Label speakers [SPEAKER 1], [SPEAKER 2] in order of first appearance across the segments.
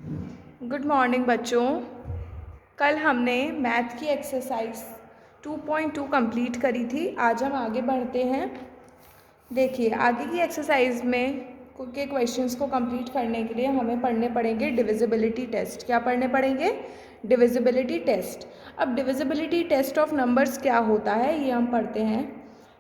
[SPEAKER 1] Good morning बच्चों। कल हमने मैथ की एक्सरसाइज 2.2 कंप्लीट करी थी। आज हम आगे बढ़ते हैं। देखिए, आगे की एक्सरसाइज में के क्वेश्चंस को कंप्लीट करने के लिए हमें पढ़ने पड़ेंगे डिविजिबिलिटी टेस्ट। क्या पढ़ने पड़ेंगे? Divisibility test. अब डिविजिबिलिटी टेस्ट ऑफ नंबर्स क्या होता है ये हम पढ़ते हैं।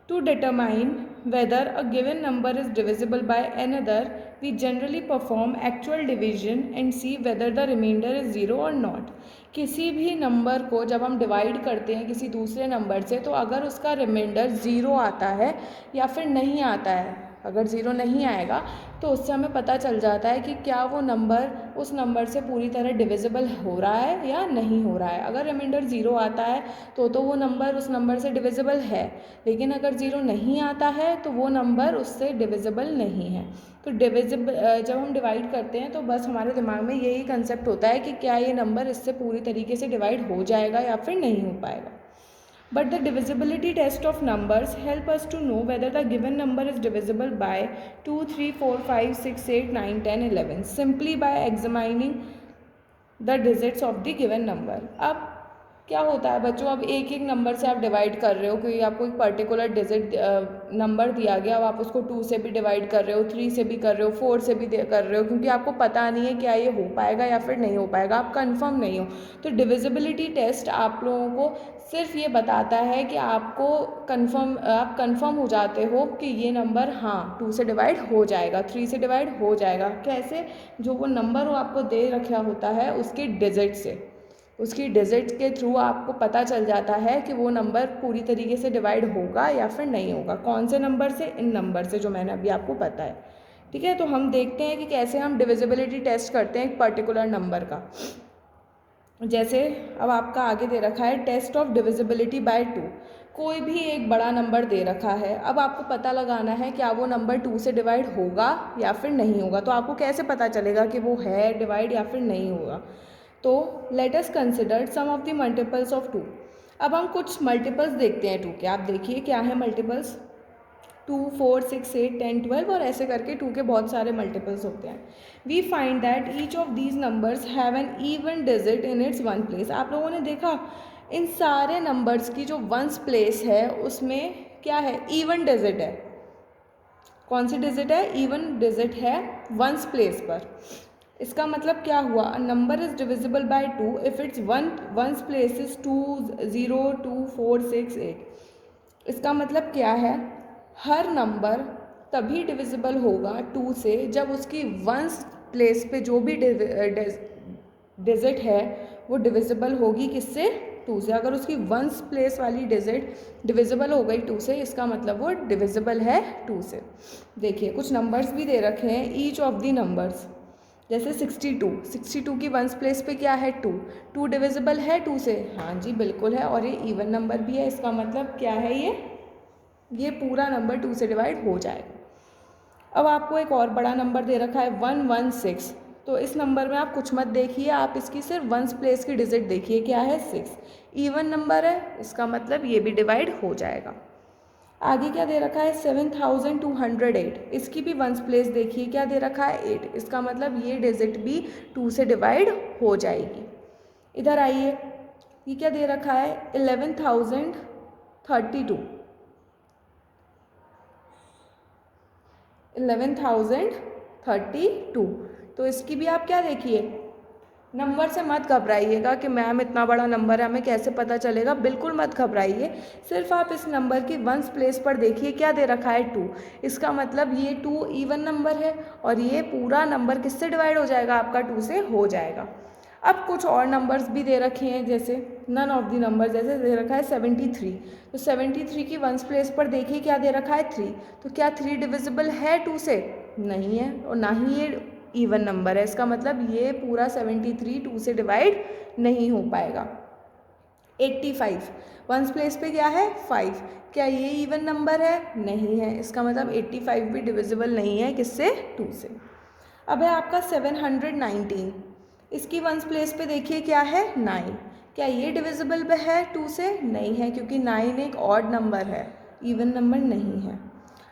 [SPEAKER 1] To determine whether a given number is divisible by another, we generally perform actual division and see whether the remainder is zero or not. किसी भी नंबर को जब हम डिवाइड करते हैं किसी दूसरे नंबर से, तो अगर उसका रिमाइंडर ज़ीरो आता है या फिर नहीं आता है, अगर ज़ीरो नहीं आएगा तो उससे हमें पता चल जाता है कि क्या वो नंबर उस नंबर से पूरी तरह डिविजिबल हो रहा है या नहीं हो रहा है। अगर रिमाइंडर ज़ीरो आता है तो वो नंबर उस नंबर से डिविजिबल है, लेकिन अगर ज़ीरो नहीं आता है तो वो नंबर उससे डिविजिबल नहीं है। तो जब हम डिवाइड करते हैं तो बस हमारे दिमाग में यही कंसेप्ट होता है कि क्या ये नंबर इससे पूरी तरीके से डिवाइड हो जाएगा या फिर नहीं हो पाएगा। But the divisibility test of numbers help us to know whether the given number is divisible by 2, 3, 4, 5, 6, 8, 9, 10, 11 simply by examining the digits of the given number। अब क्या होता है बच्चों, अब एक एक नंबर से आप डिवाइड कर रहे हो, क्योंकि आपको एक पर्टिकुलर डिजिट नंबर दिया गया, अब आप उसको 2 से भी डिवाइड कर रहे हो, 3 से भी कर रहे हो, 4 से भी कर रहे हो, क्योंकि आपको पता नहीं है क्या ये हो पाएगा या फिर नहीं हो पाएगा, आप कंफर्म नहीं हो। तो डिविजिबिलिटी टेस्ट आप लोगों को सिर्फ ये बताता है कि आप कंफर्म हो जाते हो कि ये नंबर हाँ 2 से डिवाइड हो जाएगा, 3 से डिवाइड हो जाएगा। कैसे? जो वो नंबर वो आपको दे रखा होता है उसकी डिजिट से, उसकी डिजिट के थ्रू आपको पता चल जाता है कि वो नंबर पूरी तरीके से डिवाइड होगा या फिर नहीं होगा। कौन से नंबर से? इन नंबर से जो मैंने अभी आपको बताया। ठीक है, तो हम देखते हैं कि कैसे हम डिविजिबिलिटी टेस्ट करते हैं एक पर्टिकुलर नंबर का। जैसे अब आपका आगे दे रखा है टेस्ट ऑफ डिविजिबिलिटी बाय 2। कोई भी एक बड़ा नंबर दे रखा है, अब आपको पता लगाना है क्या वो नंबर 2 से डिवाइड होगा या फिर नहीं होगा। तो आपको कैसे पता चलेगा कि वो है डिवाइड या फिर नहीं होगा? तो let us consider some of the multiples of 2। अब हम कुछ मल्टीपल्स देखते हैं 2 के। आप देखिए क्या है मल्टीपल्स। 2, 4, 6, 8, 10, 12 और ऐसे करके 2 के बहुत सारे मल्टीपल्स होते हैं। We find that each of these numbers have an even digit in its one place. आप लोगों ने देखा इन सारे नंबर्स की जो वंस प्लेस है उसमें क्या है? इवन डिजिट है। कौन सी डिजिट है? इवन डिजिट है वंस प्लेस पर। इसका मतलब क्या हुआ? अ number is divisible bye 2 if it's once place is 2, 0, 2, 4, 6, 8। इसका मतलब क्या है? हर नंबर तभी डिविजिबल होगा 2 से जब उसकी वंस प्लेस पे जो भी डिजिट है वो डिविजिबल होगी किससे? 2 से। अगर उसकी वंस प्लेस वाली डिजिट डिविजिबल हो गई 2 से, इसका मतलब वो डिविजिबल है 2 से। देखिए कुछ नंबर्स भी दे रखे हैं ईच ऑफ दी नंबर्स। जैसे 62 की वंस प्लेस पे क्या है? 2 डिविजिबल है 2 से? हाँ जी बिल्कुल है, और ये इवन नंबर भी है। इसका मतलब क्या है? ये पूरा नंबर 2 से डिवाइड हो जाएगा। अब आपको एक और बड़ा नंबर दे रखा है 116। तो इस नंबर में आप कुछ मत देखिए, आप इसकी सिर्फ वंस प्लेस की डिजिट देखिए। क्या है? 6। इवन नंबर है, इसका मतलब ये भी डिवाइड हो जाएगा। आगे क्या दे रखा है? 7208। इसकी भी वंस प्लेस देखिए। क्या दे रखा है? 8। इसका मतलब ये डिजिट भी 2 से डिवाइड हो जाएगी। इधर आइए, ये क्या दे रखा है? 11032। 11032। तो इसकी भी आप क्या देखिए, नंबर से मत घबराइएगा कि मैम इतना बड़ा नंबर है हमें कैसे पता चलेगा। बिल्कुल मत घबराइए, सिर्फ आप इस नंबर की वंस प्लेस पर देखिए। क्या दे रखा है? 2। इसका मतलब ये 2 इवन नंबर है और ये पूरा नंबर किससे डिवाइड हो जाएगा? आपका 2 से हो जाएगा। अब कुछ और नंबर्स भी दे रखे हैं, जैसे नन ऑफ द नंबर। जैसे दे रखा है 73। तो 73 की वंस प्लेस पर देखिए क्या दे रखा है? 3। तो क्या 3 डिविजिबल है 2 से? नहीं है, और ना ही ये इवन नंबर है। इसका मतलब ये पूरा 73 2 से डिवाइड नहीं हो पाएगा। 85 वंस प्लेस पे क्या है? 5। क्या ये इवन नंबर है? नहीं है। इसका मतलब 85 भी डिविजिबल नहीं है किससे? 2 से। अब है आपका 719। इसकी वंस प्लेस पे देखिए क्या है? 9। क्या ये डिविजिबल है 2 से? नहीं है, क्योंकि 9 एक ऑड नंबर है, इवन नंबर नहीं है।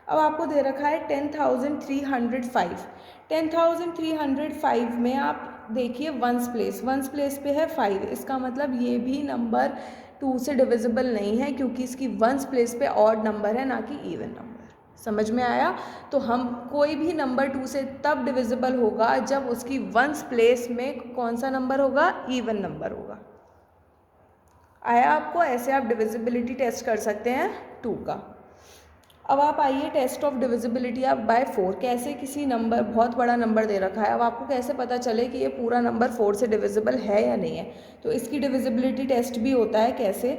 [SPEAKER 1] अब आपको दे रखा है 10305। 10305 में आप देखिए वंस प्लेस पे है 5, इसका मतलब ये भी नंबर 2 से डिविजिबल नहीं है, क्योंकि इसकी वंस प्लेस पे ऑड नंबर है, ना कि इवन नंबर। समझ में आया? तो हम कोई भी नंबर 2 से तब डिविजिबल होगा जब उसकी वंस प्लेस में कौन सा नंबर होगा? इवन नंबर होगा। आया आपको? ऐसे आप डिविजिबिलिटी टेस्ट कर सकते हैं 2 का। अब आप आइए test of divisibility of by 4। कैसे किसी नंबर, बहुत बड़ा नंबर दे रखा है, अब आपको कैसे पता चले कि ये पूरा नंबर 4 से डिविजिबल है या नहीं है? तो इसकी डिविजिबिलिटी टेस्ट भी होता है। कैसे?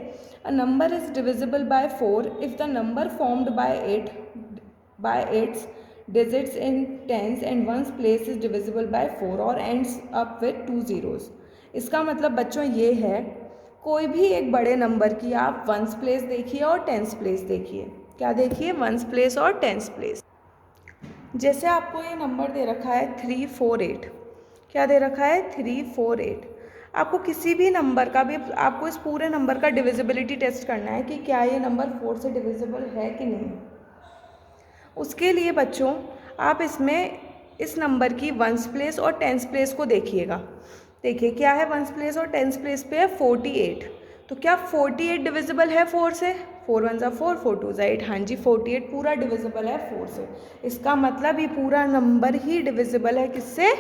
[SPEAKER 1] A number is divisible by 4 if the number formed by its digits in tens and ones place is divisible by 4 और एंड्स अप विथ 2 zeros। इसका मतलब बच्चों ये है, कोई भी एक बड़े नंबर की आप वंस प्लेस देखिए और टेंस प्लेस देखिए। क्या देखिए? वंस प्लेस और टेंस प्लेस। जैसे आपको ये नंबर दे रखा है 348। क्या दे रखा है? 348। आपको किसी भी नंबर का भी, आपको इस पूरे नंबर का डिविजिबिलिटी टेस्ट करना है कि क्या ये नंबर 4 से डिविजिबल है कि नहीं। उसके लिए बच्चों आप इसमें इस नंबर की वंस प्लेस और टेंस प्लेस को देखिएगा। देखिए क्या है वंस प्लेस और टेंस प्लेस पे है 48। तो क्या 48 डिविजिबल है 4 से? 4 1 ज़ा 4, 4 2 ज़ा 8। हाँ जी, 48 पूरा डिविजिबल है 4 से। इसका मतलब ये पूरा नंबर ही डिविजिबल है किससे?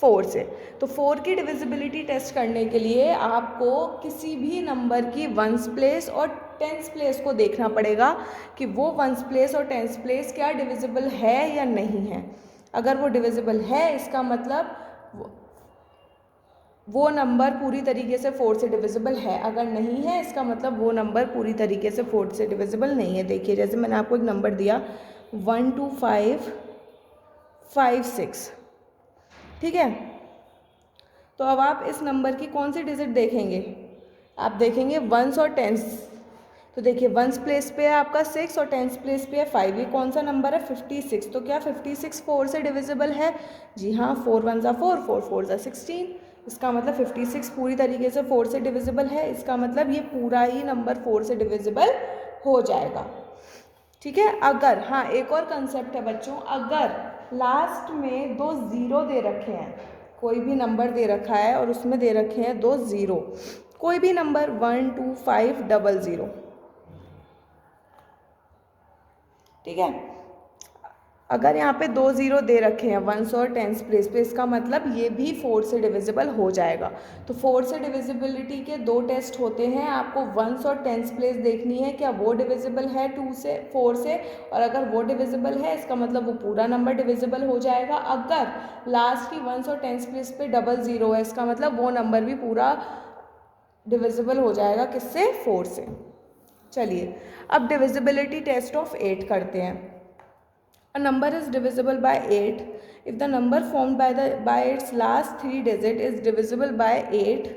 [SPEAKER 1] 4 से। तो 4 की डिविजिबिलिटी टेस्ट करने के लिए आपको किसी भी नंबर की वंस प्लेस और टेंस प्लेस को देखना पड़ेगा कि वो वंस प्लेस और टेंस प्लेस क्या डिविजिबल है या नहीं है। अगर वो डिविजिबल है, इसका मतलब वो नंबर पूरी तरीके से 4 से डिविजिबल है। अगर नहीं है, इसका मतलब वो नंबर पूरी तरीके से 4 से डिविजिबल नहीं है। देखिए जैसे मैंने आपको एक नंबर दिया 1 2 5 5 6, ठीक है। तो अब आप इस नंबर की कौन सी डिजिट देखेंगे? आप देखेंगे वंस और टेंस। तो देखिए वंस प्लेस पे है आपका 6 और टेंस प्लेस पे है 5। ये कौन सा नंबर है? 56। तो क्या 56 4 से डिविजिबल है? जी हाँ, 4 1 ज़ा 4, 4 4 ज़ा 16। इसका मतलब 56 पूरी तरीके से 4 से डिविजिबल है। इसका मतलब ये पूरा ही नंबर 4 से डिविजिबल हो जाएगा, ठीक है। अगर, हाँ एक और कंसेप्ट है बच्चों, अगर लास्ट में 2 ज़ीरो दे रखे हैं, कोई भी नंबर दे रखा है और उसमें दे रखे हैं 2 ज़ीरो, कोई भी नंबर 1 2 5 00, ठीक है। अगर यहाँ पे 2 ज़ीरो दे रखे हैं वंस और टेंस प्लेस पे, इसका मतलब ये भी 4 से डिविजिबल हो जाएगा। तो 4 से डिविजिबिलिटी के 2 टेस्ट होते हैं। आपको वंस और टेंस प्लेस देखनी है, क्या वो डिविजिबल है 2 से 4 से, और अगर वो डिविजिबल है, इसका मतलब वो पूरा नंबर डिविजिबल हो जाएगा। अगर लास्ट की वंस और टेंस प्लेस पे 00 है, इसका मतलब वो नंबर भी पूरा डिविजिबल हो जाएगा किससे? 4 से। चलिए अब डिविजिबिलिटी टेस्ट ऑफ 8 करते हैं। A number is divisible by 8 if the number formed by its last 3 digit is divisible by 8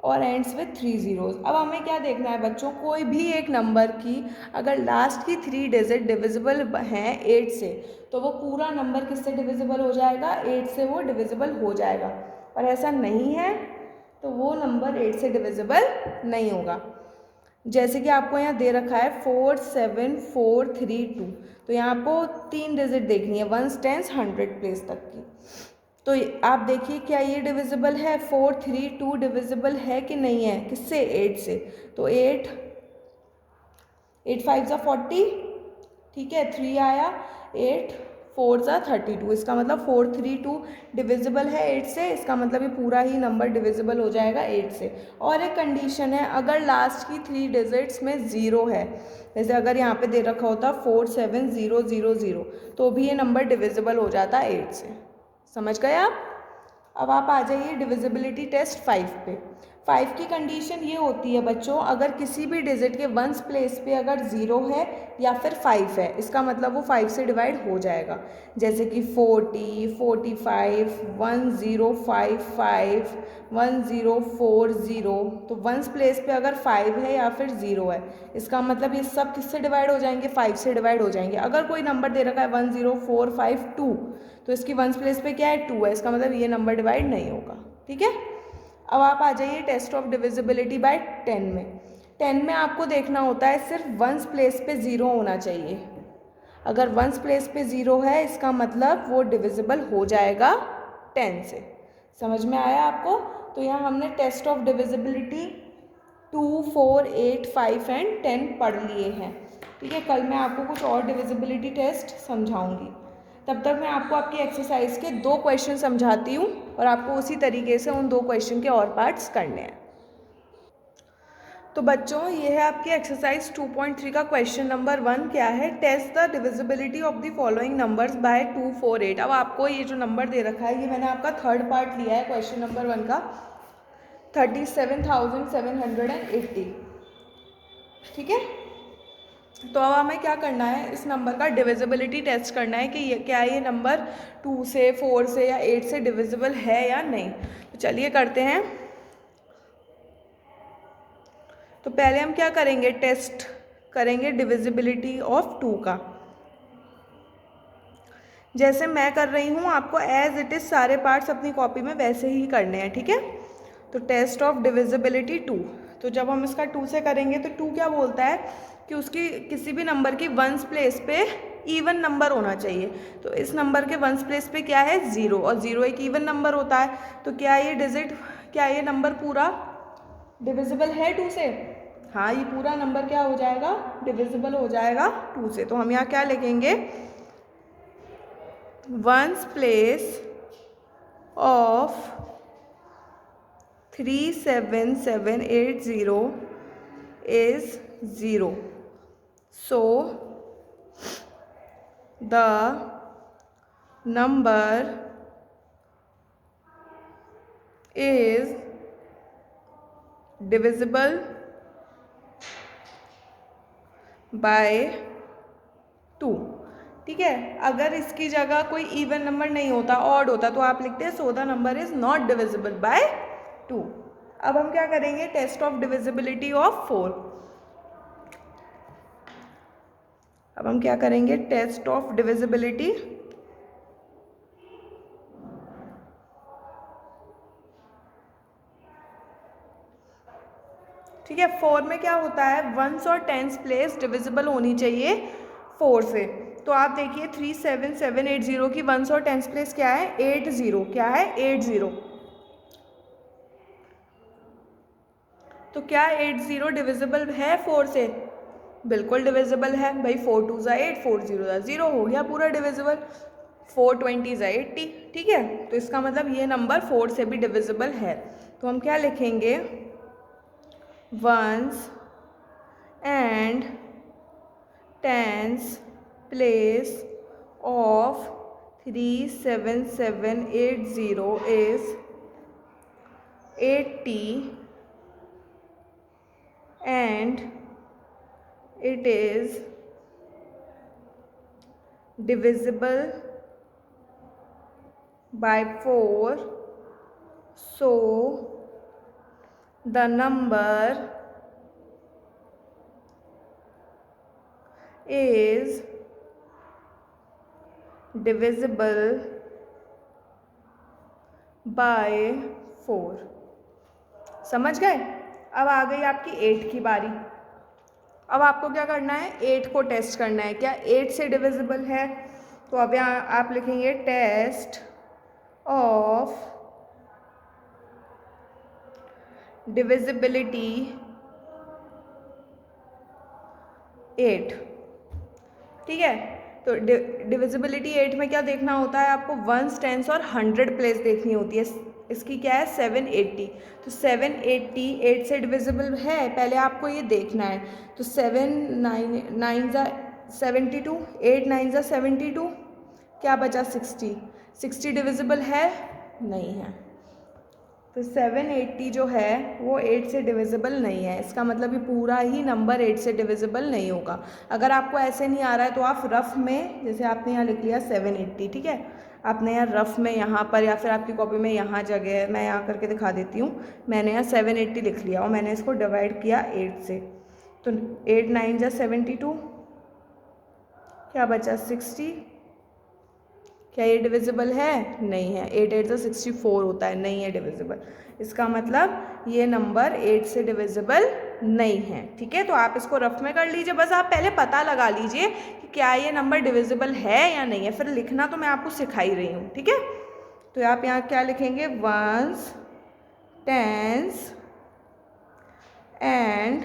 [SPEAKER 1] और ends with 3 zeros। अब हमें क्या देखना है बच्चों? कोई भी एक नंबर की अगर लास्ट की 3 डिजिट डिविजिबल हैं 8 से, तो वो पूरा नंबर किससे डिविजिबल हो जाएगा? 8 से वो डिविजिबल हो जाएगा। और ऐसा नहीं है तो वो नंबर 8 से डिविजिबल नहीं होगा। जैसे कि आपको यहाँ दे रखा है 4 7 4 3 2, तो यहाँ आपको 3 डिजिट देखनी है वंस टेंस 100 प्लेस तक की। तो आप देखिए क्या ये डिविजिबल है? 4 3 2 डिविजिबल है कि नहीं है? किससे? 8 से। तो 8 5 ज़ा 40, ठीक है, 3 आया, 8 4 ज़ा 32। इसका मतलब 4 3 2 डिविजिबल है 8 से, इसका मतलब ये पूरा ही नंबर डिविजिबल हो जाएगा 8 से। और एक कंडीशन है, अगर लास्ट की 3 डिजिट्स में 0 है, जैसे अगर यहाँ पे दे रखा होता 4 7 0 0 0, तो भी ये नंबर डिविजिबल हो जाता 8 से। समझ गए आप? अब आप आ जाइए डिविजिबिलिटी टेस्ट 5 पे। 5 की कंडीशन ये होती है बच्चों, अगर किसी भी डिजिट के वंस प्लेस पे अगर 0 है या फिर 5 है, इसका मतलब वो 5 से डिवाइड हो जाएगा। जैसे कि 40 45 1055 1040, तो वंस प्लेस पे अगर 5 है या फिर 0 है, इसका मतलब ये सब किससे डिवाइड हो जाएंगे? 5 से डिवाइड हो जाएंगे। अगर कोई नंबर दे रखा है 10452, तो इसकी वंस प्लेस पे क्या है? 2 है, इसका मतलब ये नंबर डिवाइड नहीं होगा, ठीक है। अब आप आ जाइए टेस्ट ऑफ डिविजिबिलिटी बाय 10 में। 10 में आपको देखना होता है सिर्फ वंस प्लेस पे 0 होना चाहिए। अगर वंस प्लेस पे 0 है, इसका मतलब वो डिविजिबल हो जाएगा 10 से। समझ में आया आपको? तो यहाँ हमने टेस्ट ऑफ डिविजिबिलिटी 2, 4, 8, 5 एंड 10 पढ़ लिए हैं। ठीक है, कल मैं आपको कुछ और डिविजिबिलिटी टेस्ट समझाऊंगी। तब तक मैं आपको आपकी एक्सरसाइज के 2 क्वेश्चन समझाती हूँ और आपको उसी तरीके से उन 2 क्वेश्चन के और पार्ट्स करने हैं। तो बच्चों, ये है आपकी एक्सरसाइज 2.3 का क्वेश्चन नंबर 1। क्या है? Test the divisibility of the following numbers by 2, 4, 8। अब आपको ये जो नंबर दे रखा है, ये मैंने आपका थर्ड पार्ट लिया है क्वेश्चन नंबर 1 का, 37,780। ठीक है, तो अब हमें क्या करना है, इस नंबर का डिविजिबिलिटी टेस्ट करना है कि ये क्या ये नंबर 2 से, 4 से या 8 से डिविजिबल है या नहीं। तो चलिए करते हैं। तो पहले हम क्या करेंगे, टेस्ट करेंगे डिविजिबिलिटी ऑफ 2 का। जैसे मैं कर रही हूँ, आपको एज इट इज़ सारे पार्ट्स अपनी कॉपी में वैसे ही करने हैं। ठीक है, तो टेस्ट ऑफ डिविजिबिलिटी 2। तो जब हम इसका 2 से करेंगे तो 2 क्या बोलता है कि उसकी किसी भी नंबर की वंस प्लेस पे इवन नंबर होना चाहिए। तो इस नंबर के वंस प्लेस पे क्या है, 0, और 0 एक इवन नंबर होता है। तो क्या ये नंबर पूरा डिविजिबल है 2 से? हाँ, ये पूरा नंबर क्या हो जाएगा, डिविजिबल हो जाएगा 2 से। तो हम यहाँ क्या लिखेंगे, ones place of 37780 is 0. So the number is divisible by 2। ठीक है, अगर इसकी जगह कोई इवन नंबर नहीं होता, ऑड होता, तो आप लिखते हैं so the number is not divisible by 2। अब हम क्या करेंगे, टेस्ट ऑफ डिविजिबिलिटी ऑफ 4। अब हम क्या करेंगे, टेस्ट ऑफ डिविजिबिलिटी ठीक है। 4 में क्या होता है, वंस और टेंस प्लेस डिविजिबल होनी चाहिए 4 से। तो आप देखिए 37780 की वंस और टेंस प्लेस क्या है, 80। क्या है, 80। तो क्या 80 डिविजिबल है 4 से? बिल्कुल डिविजिबल है भाई। 4 2 ज़ा 8, 4 0 ज़ा 0, हो गया पूरा डिविजिबल। 4 20 ज़ा 80। ठीक है, तो इसका मतलब ये नंबर 4 से भी डिविजिबल है। तो हम क्या लिखेंगे, ones and tens place of 37780 is 80 and it is divisible by 4, so the number is divisible by 4। समझ गए? अब आ गई आपकी 8 की बारी। अब आपको क्या करना है, 8 को टेस्ट करना है, क्या 8 से डिविजिबल है? तो अब यहाँ आप लिखेंगे टेस्ट ऑफ डिविजिबिलिटी 8। ठीक है, तो डिविजिबिलिटी 8 में क्या देखना होता है आपको, वंस, टेंस और 100 प्लेस देखनी होती है। इसकी क्या है, 780। तो 780 8 से डिविजिबल है, पहले आपको ये देखना है। तो 7 9 ज़ा 72, 8 9 ज़ा 72, क्या बचा 60। 60 डिविजिबल है, नहीं है। तो 780 जो है वो 8 से डिविजिबल नहीं है। इसका मतलब ये पूरा ही नंबर 8 से डिविजिबल नहीं होगा। अगर आपको ऐसे नहीं आ रहा है तो आप रफ में, जैसे आपने यहाँ लिख लिया 780, ठीक है, आपने यहाँ रफ में यहाँ पर या फिर आपकी कॉपी में यहाँ जगह है, मैं यहाँ करके दिखा देती हूँ। मैंने यहाँ 780 लिख लिया और मैंने इसको डिवाइड किया 8 से। तो 8 9 जा 72, क्या बचा 60। क्या ये डिविजिबल है? नहीं है। 8 8 से 64 होता है, नहीं है डिविजिबल। इसका मतलब ये नंबर 8 से डिविजिबल नहीं है। ठीक है, तो आप इसको रफ में कर लीजिए। बस आप पहले पता लगा लीजिए कि क्या ये नंबर डिविजिबल है या नहीं है, फिर लिखना तो मैं आपको सिखा ही रही हूँ। ठीक है, तो आप यहाँ क्या लिखेंगे, ones, tens and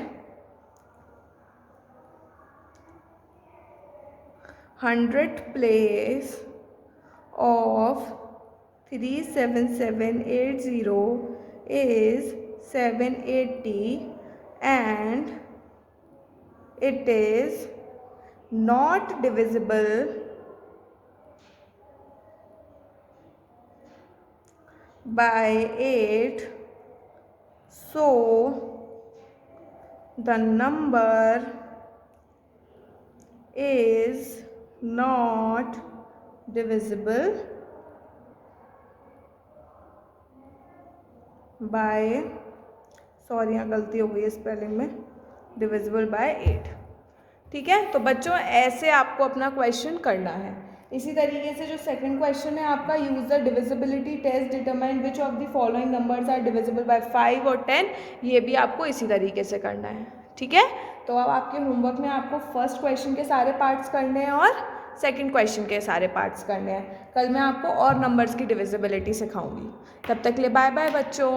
[SPEAKER 1] 100th place of 37780 is 780 and it is not divisible by 8, so the number is not divisible by, sorry यहाँ गलती हो गई है स्पेलिंग में, डिविजिबल बाय 8। ठीक है, तो बच्चों ऐसे आपको अपना क्वेश्चन करना है। इसी तरीके से जो सेकंड क्वेश्चन है आपका, use the divisibility test determine which of the following numbers are divisible by 5 और 10, ये भी आपको इसी तरीके से करना है। ठीक है, तो अब आपके होमवर्क में आपको फर्स्ट क्वेश्चन के सारे पार्ट्स करने हैं और सेकंड क्वेश्चन के सारे पार्ट्स करने हैं। कल मैं आपको और नंबर्स की डिविजिबिलिटी सिखाऊंगी। तब तक के लिए बाय बाय बच्चों।